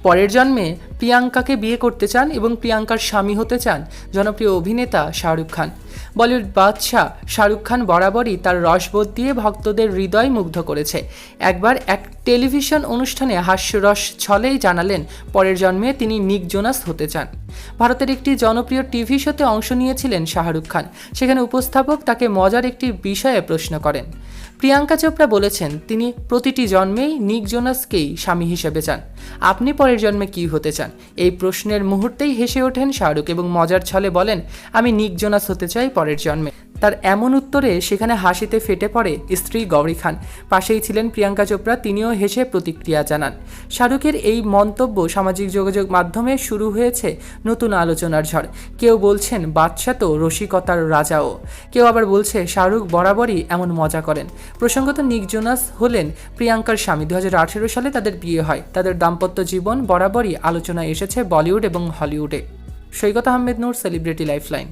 পরের জন্মে প্রিয়াঙ্কাকে বিয়ে করতে চান এবং প্রিয়াঙ্কার স্বামী হতে চান জনপ্রিয় অভিনেতা শাহরুখ খান। বলিউড বাদশাহ শাহরুখ খান বরাবরই তার রসবোধ দিয়ে ভক্তদের হৃদয় মুগ্ধ করেছে। একবার এক টেলিভিশন অনুষ্ঠানে হাস্যরস ছলেই জানালেন পরের জন্মে তিনি নিক জোনাস হতে চান। ভারতের একটি জনপ্রিয় টিভি শোতে অংশ নিয়েছিলেন শাহরুখ খান। সেখানে উপস্থাপক তাকে মজার একটি বিষয়ে প্রশ্ন করেন। প্রিয়াঙ্কা চোপড়া বলেছেন তিনি প্রতিটি জন্মেই নিক জোনাসকেই স্বামী হিসেবে চান। আপনি পরের জন্মে কী হতে চান? এই প্রশ্নের মুহূর্তেই হেসে ওঠেন শাহরুখ এবং মজার ছলে বলেন, আমি নিক জোনাস হতে চাই পরের জন্মে। তার এমন উত্তরে সেখানে হাসিতে ফেটে পড়ে স্ত্রী গৌরী খান। পাশেই ছিলেন প্রিয়াঙ্কা চোপড়া, তিনিও হেসে প্রতিক্রিয়া জানান। শাহরুখের এই মন্তব্য সামাজিক যোগাযোগ মাধ্যমে শুরু হয়েছে নতুন আলোচনার ঝড়। কেউ বলছেন বাদশা তো রসিকতার রাজাও, কেউ আবার বলছে শাহরুখ বরাবরই এমন মজা করেন। প্রসঙ্গত নিক জোনাস হলেন প্রিয়াঙ্কার স্বামী। 2018 সালে তাদের বিয়ে হয়। তাদের দাম্পত্য জীবন বরাবরই আলোচনায় এসেছে বলিউড এবং হলিউডে। সৈকত আহমেদ নূর, সেলিব্রিটি লাইফলাইন।